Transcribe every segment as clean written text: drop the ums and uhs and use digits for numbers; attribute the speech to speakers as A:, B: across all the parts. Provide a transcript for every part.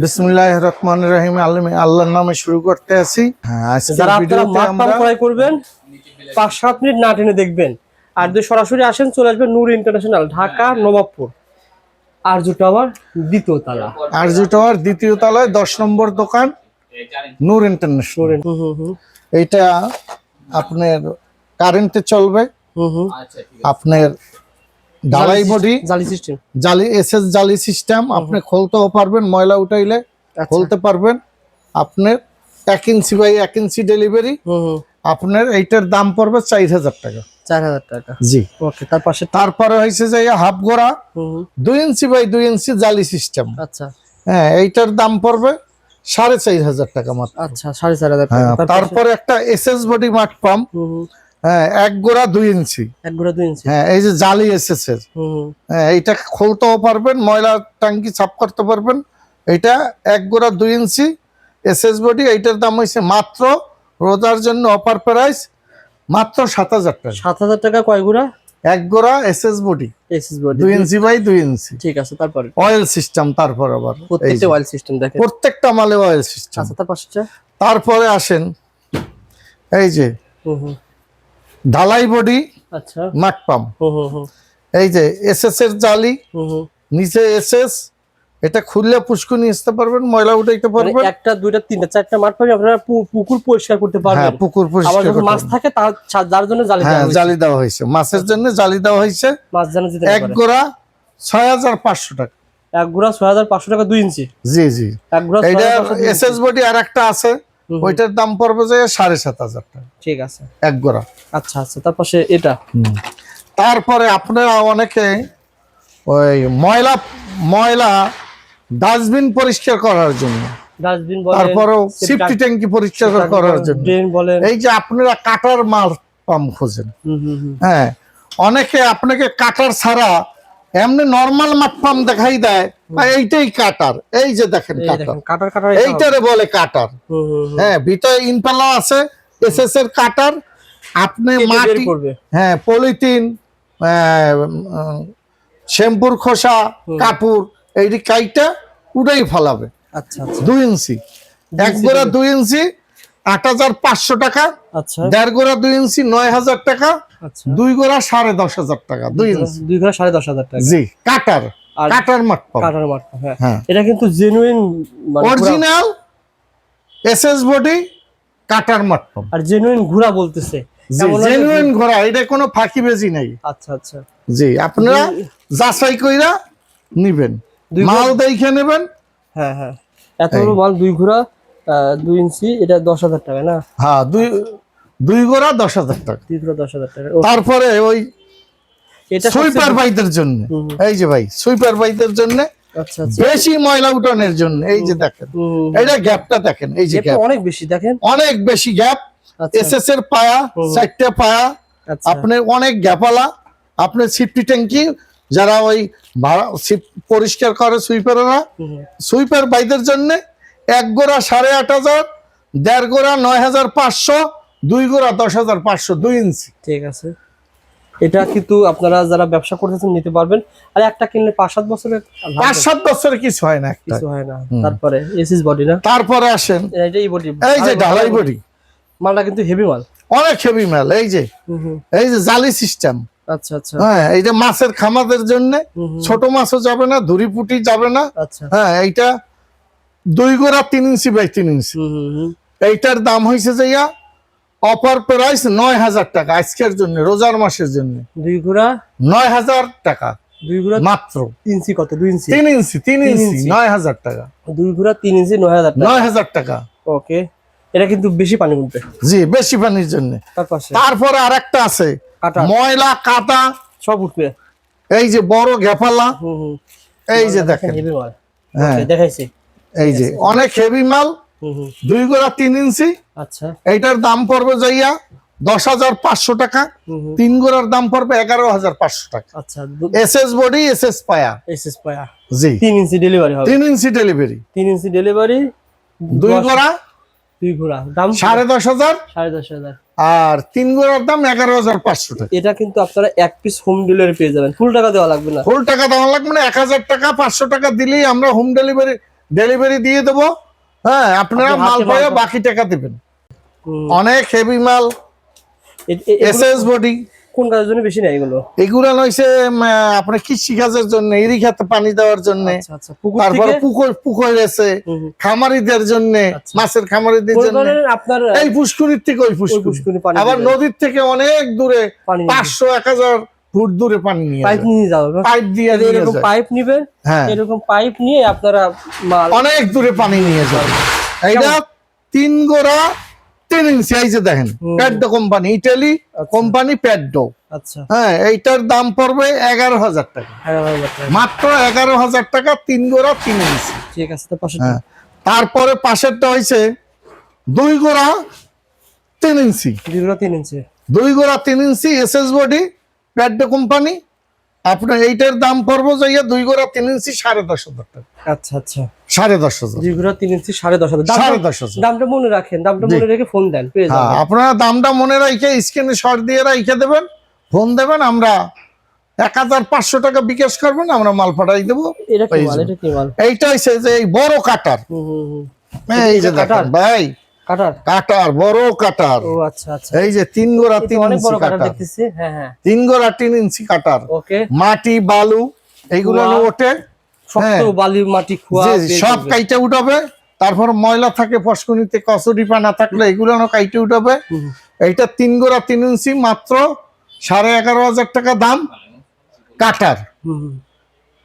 A: বিসমিল্লাহির রহমানির রহিম। আল্লাহর নামে শুরু করতে আছি।
B: যারা আপনারা মাছ ক্রয় করবেন 5-7 মিনিট না টেনে দেখবেন, আর যদি সরাসরি আসেন চলে আসবেন নূর ইন্টারন্যাশনাল, ঢাকা নবাবপুর, আরজু টাওয়ার দ্বিতীয় তলা।
A: আরজু টাওয়ার দ্বিতীয় তলায় 10 নম্বর দোকান, নূর ইন্টারন্যাশনাল। এটা আপনার কারেন্টে চলবে, আপনার ঢালাই বডি,
B: জালি সিস্টেম,
A: জালি এসএস জালি সিস্টেম। আপনি খুলতেও পারবেন, ময়লা উঠাইলে খুলতে পারবেন। আপনার 1 ইঞ্চি বাই 1 ইঞ্চি ডেলিভারি। আপনার এইটার দাম পড়বে 4000 টাকা।
B: 4000 টাকা,
A: জি।
B: ওকে।
A: তারপরে হয়েছে যে হাফ গোড়া 2 ইঞ্চি বাই 2 ইঞ্চি জালি সিস্টেম।
B: আচ্ছা,
A: হ্যাঁ, এইটার দাম পড়বে 4500 টাকা মাত্র।
B: আচ্ছা, 4500 টাকা।
A: তারপরে একটা এসএস বডি মাঠ পাম্প, হ্যাঁ, 1 গোড়া 2 ইঞ্চি।
B: 1 গোড়া 2 ইঞ্চি,
A: হ্যাঁ, এই যে জালি এসএস এর। হ্যাঁ, এইটা খুলতেও পারবেন, ময়লা টাঙ্কি সাফ করতে পারবেন। এইটা 1 গোড়া 2 ইঞ্চি এসএস বডি। এইটার দাম হয়েছে মাত্র রোজার জন্য অফার প্রাইস মাত্র 7000 টাকা।
B: 7000 টাকা কয় গোড়া?
A: 1 গোড়া SS body,
B: SS body
A: 2 inch by 2 inch.
B: ঠিক আছে। তারপরে
A: অয়েল সিস্টেম। তারপর আবার
B: প্রত্যেকটা অয়েল সিস্টেম দেখেন,
A: প্রত্যেকটা মালে অয়েল সিস্টেম।
B: আচ্ছা, তারপরে
A: তারপরে আসেন এই যে ঢালাই বডি,
B: আচ্ছা,
A: মাঠ পাম্প। এই যে এসএস এর জালি, নিচে এসএস। এটা খুললে পুষ্কুনি আসতে পারবেন, ময়লা উঠাইতে পারবেন।
B: একটা, দুইটা, তিনটা, চারটা মাঠ পাবেন, আপনারা পুকুর পরিষ্কার করতে পারবেন।
A: হ্যাঁ, পুকুর পরিষ্কার করতে
B: মাছ থাকে যার জন্য জালি দেওয়া হয়েছে।
A: জালি দেওয়া হয়েছে, মাছের জন্য জালি দেওয়া হয়েছে।
B: মাছ যেন যেতে
A: 1 গোড়া 6500 টাকা।
B: 1 গোড়া 6500 টাকা 2 ইঞ্চি।
A: জি জি।
B: 1 গোড়া
A: এইটা এসএস বডি আর একটা আছে, ওইটার দাম পড়বে যে 7500 টাকা।
B: ঠিক আছে,
A: 1 গোড়া।
B: আচ্ছা আচ্ছা। তারপরে এটা,
A: তারপরে আপনারা অনেকে ওই ময়লা ডাস্টবিন পরিষ্কার করার জন্য,
B: ডাস্টবিন বলেন,
A: তারপরেও সেফটি ট্যাঙ্কি পরিষ্কার করার জন্য,
B: ড্রেন বলেন,
A: এই যে আপনারা কাটার মাল পাম্প খোঁজেন। হ্যাঁ, অনেকে আপনাকে কাটার ছাড়া এমনি নরমাল মাঠ পাম্প দেখাই দেয়, এইটাই কাটার। এই যে দেখেন কাটার, এইটারে বলে কাটার। হ্যাঁ, ভিতরে ইম্পালা আছে, এসএস এর কাটার। আপনি মাটি, হ্যাঁ, পলিথিন, শ্যাম্পুর খোসা, কাপড়, এইটি কাইটা উড়াই ফেলাবে।
B: আচ্ছা আচ্ছা।
A: 2 ইঞ্চি 1 গোড়া 2 ইঞ্চি 8500 টাকা।
B: আচ্ছা।
A: 1.5 গোড়া 2 ইঞ্চি 9000 টাকা।
B: আচ্ছা।
A: 2 গোড়া 10500 টাকা। 2 ইঞ্চি
B: 2 গোড়া 10500 টাকা।
A: জি, কাটার মাঠ পাম্প।
B: কাটার মাঠ পাম্প, হ্যাঁ। এটা কিন্তু জেনুইন,
A: অরিজিনাল এসএস বডি কাটার মাঠ পাম্প।
B: আর জেনুইন ঘোড়া বলতেছে,
A: জেনুইন ঘোড়া, এটা কোনো ফাঁকিবাজি নাই।
B: আচ্ছা আচ্ছা।
A: জি, আপনারা যাচাই কইরা নিবেন, মাল দেখে নেবেন।
B: হ্যাঁ হ্যাঁ, এত বড় মাল 2 ঘোড়া 2 ইঞ্চি, এটা 10000 টাকা না?
A: হ্যাঁ, 2 গোড়া 10000 টাকা।
B: 2 ঘোড়া 10000 টাকা।
A: তারপরে ওই এটা সুইপার বাইদের জন্য, এই যে ভাই সুইপার বাইদের জন্য,
B: আচ্ছা আচ্ছা,
A: বেশি ময়লা উঠানোর জন্য। এই যে দেখেন, এইটা গ্যাপটা দেখেন, এই যে গ্যাপ
B: অনেক বেশি, দেখেন
A: অনেক বেশি গ্যাপ। এসএস এর পায়া, 4টা পায়া, আপনার অনেক গ্যাপালা। আপনার সিফটি ট্যাঙ্কি, যারা ওই পরিষ্কার করে সুইপাররা, সুইপার বাইদের জন্য 1 গোড়া 8500, 1.5 গোড়া 9500, 2 গোড়া 10500, 2 ইঞ্চি।
B: ঠিক আছে। এটা কিন্তু আপনারা যারা ব্যবসা করতেছেন নিতে পারবেন। আর একটা কিনলে 5-7 বছরের,
A: 5-7 বছরে কিছু হয় না,
B: কিছু হয় না। তারপরে এসএস বডি না?
A: তারপরে আসেন
B: এটা এই বডি,
A: এই যে ঢালাই বডি।
B: মালটা কিন্তু হেভি মাল,
A: অনেক হেভি মাল। এই যে জালি সিস্টেম।
B: আচ্ছা আচ্ছা।
A: হ্যাঁ, এইটা মাছের খামাদের জন্য, ছোট মাছও যাবে না, ধুরি পুটি যাবে না।
B: আচ্ছা।
A: হ্যাঁ, এইটা 2 গোড়া 3 ইঞ্চি বাই 3 ইঞ্চি। এইটার দাম হয়েছে যে অফার প্রাইস 9000 টাকা আজকের জন্য, রোজার মাসের জন্য।
B: 2 গোড়া
A: 9000 টাকা
B: 2 গোড়া
A: মাত্র।
B: ইঞ্চি কত? 2 ইঞ্চি
A: 3 ইঞ্চি 3 ইঞ্চি 9000 টাকা।
B: 2 গোড়া 3 ইঞ্চি 9000 টাকা।
A: 9000 টাকা।
B: ওকে, এটা কিন্তু বেশি পানি উঠবে।
A: জি, বেশি পানির জন্য। তারপরে আরেকটা আছে, ময়লা কাটা
B: সব উঠবে।
A: এই যে বড় গ্যাপালা, এই যে দেখেন, হ্যাঁ
B: দেখাইছি,
A: এই যে অনেক হেভি মাল। 2 গোড়া 3 ইঞ্চি।
B: আচ্ছা।
A: এইটার দাম পড়বে যাইয়া 10500 টাকা। 3 গোড়ার দাম পড়বে 11500 টাকা।
B: আচ্ছা।
A: এসএস বডি, এসএস পায়া,
B: এসএস পায়া।
A: জি,
B: 3 ইঞ্চি ডেলিভারি হবে।
A: 3 ইঞ্চি ডেলিভারি।
B: 3 ইঞ্চি ডেলিভারি।
A: 2 গোড়া
B: দাম
A: 10500,
B: 10500।
A: আর 3 গোড়ার দাম 11500 টাকা।
B: এটা কিন্তু আপনারা এক পিস হোম ডেলিভারি পেয়ে যাবেন, ফুল টাকা দেওয়া লাগবে না।
A: ফুল টাকা দেওয়া লাগবে না, 1000 টাকা 500 টাকা দিলেই আমরা হোম ডেলিভারি ডেলিভারি দিয়ে দেবো। হ্যাঁ, আপনারা
B: আপনি
A: মাল
B: হাতে
A: পেয়ে
B: মাল
A: বাকি টাকা দেবেন। অনেক হেভি মাল, এসএস বডি।
B: কোন কাজের জন্য বেশি নেয় এগুলো?
A: এগুলা নইছে আপনার কৃষি কাজের জন্য, এরি খেতে পানি দেওয়ার জন্য,
B: আচ্ছা আচ্ছা, পুকুর
A: তারপরে
B: থেকে
A: পুকুর আছে খামারিদের জন্য,
B: আচ্ছা।
A: মাছের খামারিদের
B: মনে
A: জন্য।
B: করেন আপনার
A: এই পুষ্করির থেকে ওই
B: পুষ্করিণী পানি
A: আবার
B: দিবেন।
A: নদীর থেকে অনেক দূরে
B: পানি
A: 500-1000 ফুট দূরে পানি নিয়ে
B: পাইপ
A: যায়।
B: নিয়ে যাবে,
A: পাইপ দিয়ে
B: এরকম পাইপ নিবেন,
A: হ্যাঁ,
B: এরকম পাইপ নিয়ে আপনারা মাল
A: অনেক দূরে পানি নিয়ে যাবে। এইটা 3 গোড়া 3 ইঞ্চি। এই যে দেখেন, প্যাডডো কোম্পানি, ইটালি কোম্পানি প্যাডডো।
B: আচ্ছা,
A: হ্যাঁ, এইটার দাম পড়বে 11,000 টাকা,
B: 11,000 টাকা।
A: মাত্র 11,000 টাকা, 3 গোড়া 3 ইঞ্চি।
B: ঠিক আছে, তো পাশে
A: হ্যাঁ, তারপরে পাশেরটা হয়েছে 2 গোড়া 3 ইঞ্চি।
B: 3 ইঞ্চি,
A: 2 গোড়া 3 ইঞ্চি এসএস বডি প্যাডডো কোম্পানি। আপনার এইটার দাম পড়বো যাইয়া 2 গোড়া 3 ইঞ্চি 10,500 টাকা।
B: আচ্ছা আচ্ছা,
A: 10,500।
B: 3 ইঞ্চি 10,500।
A: 10,500।
B: দামটা মনে রাখেন, দামটা মনে রেখে ফোন দেন, পেয়ে
A: হ্যাঁ,
B: যাবেন।
A: আপনারা দামটা মনে রাখে স্ক্রিনে শর্ট দিয়ে রাখে দেবেন, ফোন দেবেন, আমরা 1,500 টাকা বিকাশ করবেন, আমরা মাল পাঠাই দেবো।
B: এটা কি মাল? এটা কি মাল?
A: এইটা হচ্ছে যে এই বড় কাটার। এই যে দেখেন ভাই,
B: কাটার,
A: কাটার, বড় কাটার।
B: ও আচ্ছা আচ্ছা,
A: এই যে 3 গোড়া 3
B: অনেক
A: ইঞ্চি
B: বড় কাটার
A: কাটার।
B: দেখতেছি। হ্যাঁ হ্যাঁ,
A: 3 গোড়া 3 ইঞ্চি কাটার।
B: ওকে।
A: মাটি বালু এইগুলো
B: খোয়া,
A: ওঠে,
B: শক্ত বালি মাটি খোয়া
A: জি,
B: বের
A: সব
B: করবে।
A: কাইটে উঠাবে। তারপর ময়লা থাকে ফসকুনিতে, কচুরি পানা থাকলে এগুলো কাইটে উঠাবে। এইটা 3 গোড়া 3 ইঞ্চি, মাত্র 11,500 টাকা দাম কাটার।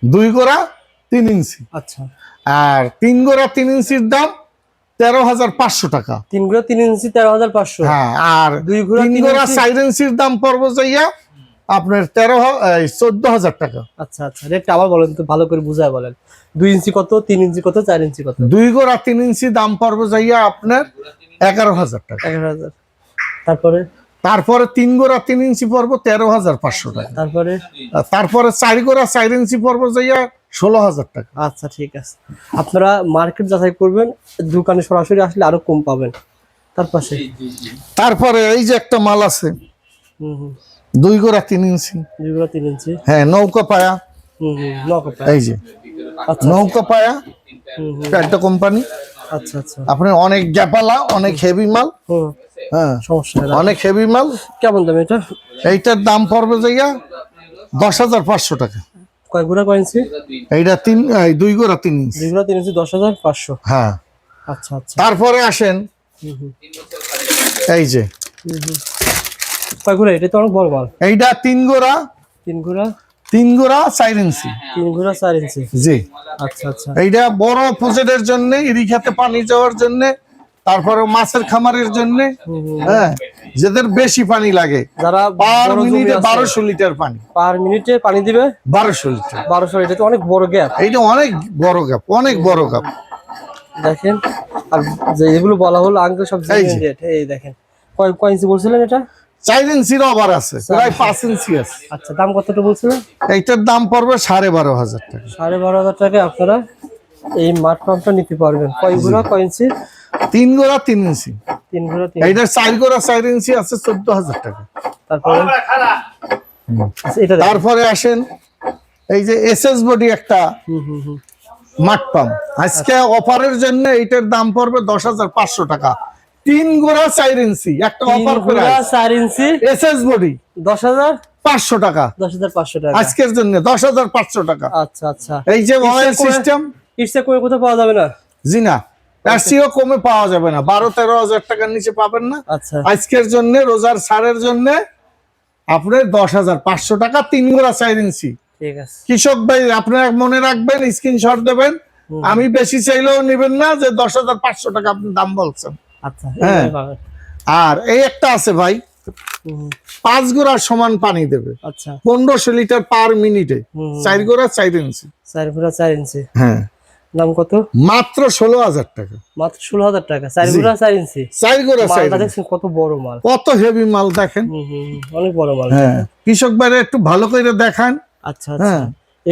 A: 2 গোড়া 3 ইঞ্চি।
B: আচ্ছা,
A: আর 3 গোড়া 3 ইঞ্চির দাম 13,500 টাকা।
B: 3 গুণা 3 ইঞ্চি 13,500।
A: হ্যাঁ, আর
B: 2 গুণা
A: 3
B: 3
A: গোড়া
B: ইঞ্চি?
A: 4 ইঞ্চির দাম পড়বো যাইয়া আপনার 14,000 টাকা।
B: আচ্ছা আচ্ছা, রেটটা আবার বলেন তো, ভালো করে বুঝায় বলেন। 2 ইঞ্চি কত, 3 ইঞ্চি কত, 4 ইঞ্চি কত?
A: 2 গোড়া 3 ইঞ্চি দাম পড়বো যাইয়া আপনার 11,000 টাকা।
B: 11,000। তারপরে
A: তারপরে 3 গোড়া 3 ইঞ্চি পড়বো 13,500 টাকা।
B: তারপরে
A: তারপরে 4 গোড়া 4 ইঞ্চি পড়বো যাইয়া 16,000 টাকা।
B: আচ্ছা, ঠিক আছে। আপনারা মার্কেট যাচাই করবেন, দোকানে সরাসরি আসলে আরো কম পাবেন। তার পাশে
A: তারপরে এই যে একটা মাল আছে, 2 গোড়া 3 ইঞ্চি।
B: 2 গুণা 3 ইঞ্চি।
A: হ্যাঁ, নৌকা পায়া।
B: নকপা।
A: এই যে
B: আচ্ছা
A: নৌকা পায়া প্যাডডো কোম্পানি।
B: আচ্ছা আচ্ছা,
A: আপনার অনেক গ্যাপালা, অনেক হেভি মাল। হ্যাঁ,
B: সমস্যা নেই।
A: অনেক হেভি মাল।
B: কেমন দাম এটা?
A: এইটার দাম পড়বে যাইয়া 10,500 টাকা।
B: কয় গুণা কয় ইঞ্চি?
A: এইটা 2 গোড়া 3 ইঞ্চি।
B: 2 গুণা 3 ইঞ্চি 10,500।
A: হ্যাঁ,
B: আচ্ছা আচ্ছা,
A: তারপরে আসেন এই যে
B: কয় গুণা? এটা তো অনেক বড় মাল।
A: এইটা 3 গোড়া
B: 3 গুণা
A: 4 ইঞ্চি।
B: 3 গুণা 4 ইঞ্চি।
A: জি,
B: আচ্ছা আচ্ছা,
A: এইটা বড় প্রজেক্টের জন্য, ইরি খেতে পানি যাওয়ার জন্য, তারপরে মাছের খামারের জন্য। হ্যাঁ, যাদের বেশি পানি লাগে,
B: যারা
A: পার
B: বড় জমি
A: মিনিটে
B: আছে,
A: 1200 লিটার পানি।
B: পার মিনিটে পানি দিবে
A: 1200 লিটার।
B: 1200। এটা তো অনেক বড় গ্যাপ।
A: এইটা অনেক বড় গ্যাপ, অনেক বড় গ্যাপ।
B: দেখেন, আর যে এগুলো বলা হলো আঙ্কেল সব
A: এই যে।
B: রেট। এই দেখেন, কয় ইঞ্চি বলছিলেন এটা?
A: 4 ইঞ্চির ওভার আছে, প্রায় 5 ইঞ্চি আছে।
B: আচ্ছা, দাম কতটা বলছিলেন?
A: এইটার দাম পড়বে 12,500 টাকা।
B: 12,500 টাকা আপনারা এই মাঠ পাম্পটা নিতে পারবেন। কয় গুণা কয় ইঞ্চি?
A: 3 গোড়া 3 ইঞ্চি।
B: 3 গুণা 3।
A: এইটার 4 গোড়া 4 ইঞ্চি আছে 14,000 টাকা।
B: তারপরে আচ্ছা, এটা দেখেন।
A: তারপরে আসেন এই যে এসএস বডি একটা মাঠ পাম্প, আজকে অফারের জন্য এইটার দাম পড়বে 10,500 টাকা। 3 গোড়া 4 ইঞ্চি একটা
B: 3
A: অফার
B: গুণা
A: প্রাইস।
B: 4 ইঞ্চি
A: এসএস বডি
B: 10,500
A: টাকা।
B: 10,500 টাকা
A: আজকের জন্য 10,500 টাকা।
B: আচ্ছা আচ্ছা,
A: এই যে মোবাইল সিস্টেম,
B: ইচ্ছা করে কোথাও পাওয়া যাবে না?
A: জি না, এরসিও কমে পাওয়া যাবে না, 12-13,000 টাকার নিচে পাবেন না।
B: আচ্ছা,
A: আজকের জন্য রোজার ছাড়ের জন্য আপনার 10,500 টাকা, 3 গোড়া 4 ইঞ্চি।
B: ঠিক আছে।
A: কৃষক ভাই আপনারা মনে রাখবেন, স্ক্রিনশট দেবেন। আমি বেশি চাইলেও নিবেন না যে 10,500 টাকা আপনি দাম বলছেন।
B: আচ্ছা,
A: হ্যাঁ।
B: এইভাবে পাবেন।
A: আর এই একটা আছে ভাই, 5 গোড়ার সমান পানি দেবে,
B: আচ্ছা,
A: 1500 লিটার পার মিনিটে, 4 গোড়া 4 ইঞ্চি।
B: 4 গুণা 4 ইঞ্চি।
A: হ্যাঁ,
B: দাম কত?
A: মাত্র 16,000 টাকা।
B: মাত্র 16,000 টাকা। 4 গুণা 4 ইঞ্চি।
A: 4 গোড়া 4
B: মালটা
A: ইঞ্চি।
B: দেখছেন কত বড় মাল,
A: কত হেভি মাল দেখেন।
B: অনেক বড় মাল।
A: হ্যাঁ, কৃষক ভাইরা একটু ভালো করে দেখান।
B: আচ্ছা আচ্ছা,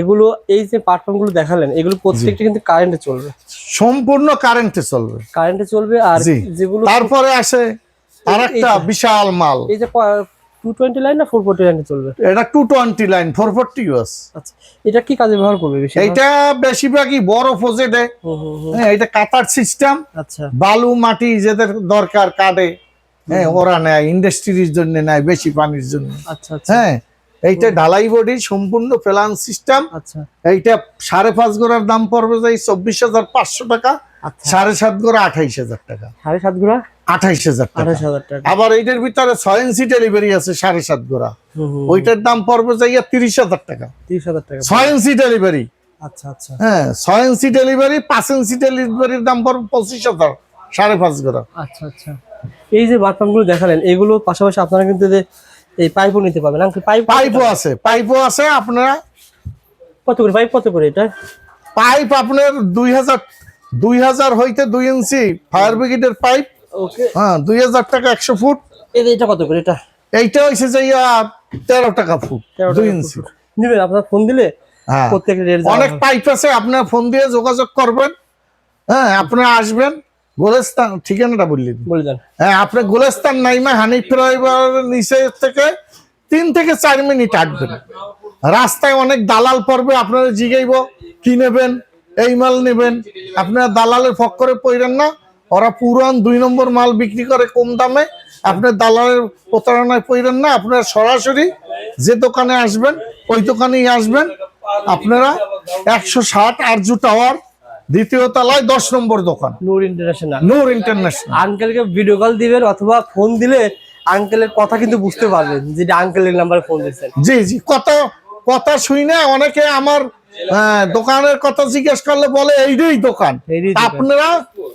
B: এগুলো এই যে প্ল্যাটফর্ম গুলো দেখালেন, এগুলো প্রত্যেকটা কিন্তু কারেন্টে চলবে,
A: সম্পূর্ণ কারেন্টে চলবে।
B: কারেন্টে চলবে। আর
A: জি।
B: যেগুলো
A: তারপরে আসে আরেকটা বিশাল মাল,
B: এই যে 220 লাইন না 440 লাইনে চলবে?
A: এটা 220 লাইন 440 ইউএস।
B: আচ্ছা, এটা কি কাজে ব্যবহার করবে বেশি?
A: এটা বেশিরভাগই বড় প্রজেক্টে। হ্যাঁ, এটা কাটার সিস্টেম।
B: আচ্ছা,
A: বালু মাটি যেদের দরকার কাটে, হ্যাঁ ওরা নেয়, ইন্ডাস্ট্রির জন্য নেয়, বেশি পানির জন্য।
B: আচ্ছা আচ্ছা।
A: হ্যাঁ, এইটা ঢালাই বডি সম্পূর্ণ প্ল্যান সিস্টেম।
B: আচ্ছা,
A: এইটা 5.5 গোড়ার দাম পড়বে যাই 24,500 টাকা।
B: আচ্ছা।
A: 7.5 গোড়া 28,000 টাকা।
B: 7.5 গুড়া
A: 28,000 টাকা।
B: 28,000 টাকা।
A: আবার এইটার ভিতরে 6 ইঞ্চি ডেলিভারি আছে 7.5 গোড়া, ওইটার দাম পড়বে যাইয়া 30,000 টাকা।
B: 30,000 টাকা
A: 6 ইঞ্চি ডেলিভারি।
B: আচ্ছা আচ্ছা।
A: হ্যাঁ, 6 ইঞ্চি ডেলিভারি, 5 ইঞ্চি ডেলিভারির দাম পড়বে 25,000, 5.5 গোড়া।
B: আচ্ছা আচ্ছা। এই যে বাথরুমগুলো দেখালেন, এগুলো পাশাপাশি আপনারা কিন্তু এই পাইপও নিতে পারবেন। আঙ্কেল
A: পাইপও আছে, পাইপও আছে। আপনারা
B: কত করে পাইপ, কত করে এটা?
A: পাইপ আপনার 2000 হইতে 2 ইঞ্চি ফায়ার ব্রিগেডের পাইপ।
B: ওকে।
A: হ্যাঁ, 2000 টাকা 100 ফুট।
B: এটা কত করে এটা?
A: এইটা হইছে যাইয়া 13 টাকা ফুট 2 ইঞ্চি।
B: নিবেন আপনার ফোন দিলে
A: হ্যাঁ,
B: প্রত্যেকটা রেট
A: অনেক পাইপ আছে, আপনার ফোন দিয়ে যোগাযোগ করবেন। হ্যাঁ, আপনারা আসবেন গোলস্তান, ঠিকানাটা বললেন?
B: বলে দেন।
A: হ্যাঁ, আপনি গোলস্তান নাইমা হানিফ ফ্লাইওভার নিচে থেকে 3 থেকে 4 মিনিট হাঁটবেন। রাস্তায় অনেক দালাল পড়বে, আপনারা জিগাইব কি নেবেন, এই মাল নেবেন। আপনারা দালালের ফক্করে পড়েন না, ওরা পুরান 2 নম্বর মাল বিক্রি করে কম দামে। আপনার দালালের প্রতারণায় পড়েন না, আপনারা সরাসরি যে দোকানে আসবেন ওই দোকানেই আসবেন। আপনারা 160 আরজু টাওয়ার, 2য় তলায় 10 নম্বর দোকান,
B: নূর ইন্টারন্যাশনাল।
A: নূর ইন্টারন্যাশনাল।
B: আঙ্কেলকে ভিডিও কল দিবেন অথবা ফোন দিলে আঙ্কেলের কথা কিন্তু বুঝতে পারবেন যেটা আঙ্কেলের নাম্বারে ফোন দিয়েছেন।
A: জি জি, কথা শুই না, অনেকে আমার দোকানের কথা জিজ্ঞেস করলে বলে এইটাই দোকান। আপনারা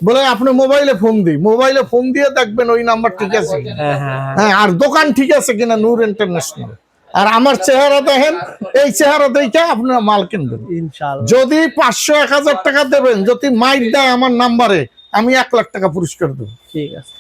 A: বলে আপনি মোবাইলে ফোন দিয়ে দেখবেন ওই নাম্বার ঠিক আছে। হ্যাঁ, আর দোকান ঠিক আছে কিনা নূর ইন্টারন্যাশনাল। আর আমার চেহারা দেখেন, এই চেহারা দেখে আপনারা মাল কিনবেন
B: ইনশাআল্লাহ।
A: যদি 500-1000 টাকা দেবেন, যদি মাইক দেয় আমার নাম্বারে, আমি 1 লাখ টাকা পুরস্কার দেবো।
B: ঠিক আছে।